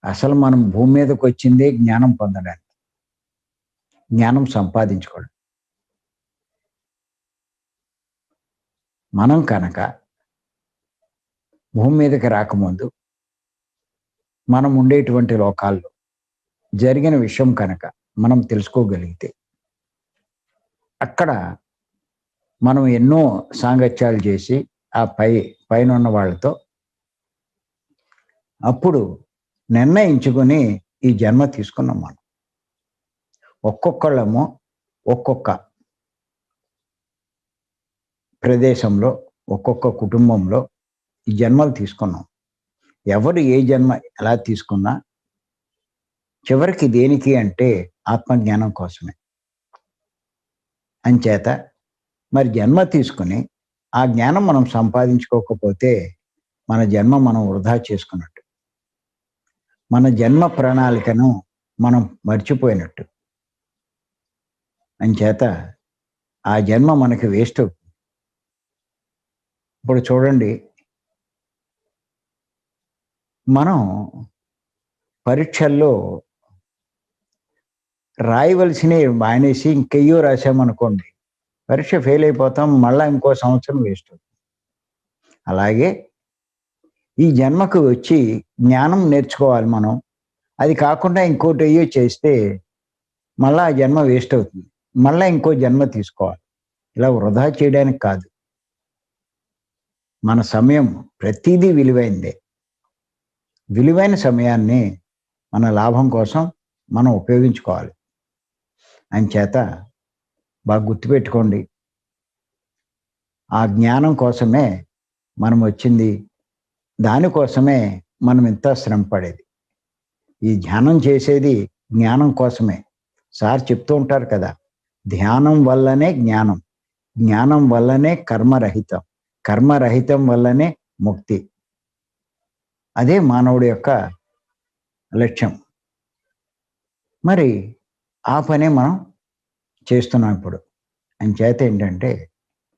అసలు మనం భూమి మీదకి వచ్చిందే జ్ఞానం పొందడానికి, జ్ఞానం సంపాదించుకోవడం. మనం కనుక భూమి మీదకి రాకముందు మనం ఉండేటువంటి లోకాల్లో జరిగిన విషయం కనుక మనం తెలుసుకోగలిగితే, అక్కడ మనం ఎన్నో సాంగత్యాలు చేసి ఆ పైనున్న వాళ్ళతో అప్పుడు నిర్ణయించుకొని ఈ జన్మ తీసుకున్నాం మనం. ఒక్కొక్కళ్ళము ఒక్కొక్క ప్రదేశంలో, ఒక్కొక్క కుటుంబంలో ఈ జన్మలు తీసుకున్నాం. ఎవరు ఏ జన్మ ఎలా తీసుకున్నా చివరికి దేనికి అంటే ఆత్మజ్ఞానం కోసమే. అంచేత మరి జన్మ తీసుకుని ఆ జ్ఞానం మనం సంపాదించుకోకపోతే మన జన్మ మనం వృధా చేసుకున్నట్టు. మన జన్మ ప్రణాళికను మనం మర్చిపోయినట్టు. అంచేత ఆ జన్మ మనకి వేస్ట్ అవుతుంది. ఇప్పుడు చూడండి, మనం పరీక్షల్లో రాయవలసినవి మానేసి ఇంకెయ్యో రాసామనుకోండి, పరీక్ష ఫెయిల్ అయిపోతాం. మళ్ళా ఇంకో సంవత్సరం వేస్ట్ అవుతుంది. అలాగే ఈ జన్మకు వచ్చి జ్ఞానం నేర్చుకోవాలి మనం. అది కాకుండా ఇంకోటి అయ్యో చేస్తే మళ్ళా ఆ జన్మ వేస్ట్ అవుతుంది. మళ్ళా ఇంకో జన్మ తీసుకోవాలి. ఇలా వృధా చేయడానికి కాదు. మన సమయం ప్రతిదీ విలువైందే. విలువైన సమయాన్ని మన లాభం కోసం మనం ఉపయోగించుకోవాలి. అంచేత బాగా గుర్తుపెట్టుకోండి, ఆ జ్ఞానం కోసమే మనం వచ్చింది. దానికోసమే మనం ఇంత శ్రమ పడేది. ఈ ధ్యానం చేసేది జ్ఞానం కోసమే. సార్ చెప్తూ ఉంటారు కదా, ధ్యానం వల్లనే జ్ఞానం, జ్ఞానం వల్లనే కర్మరహితం, కర్మరహితం వల్లనే ముక్తి. అదే మానవుడి యొక్క లక్ష్యం. మరి ఆ పనే మనం చేస్తున్నాం ఇప్పుడు. అంచేత ఏంటంటే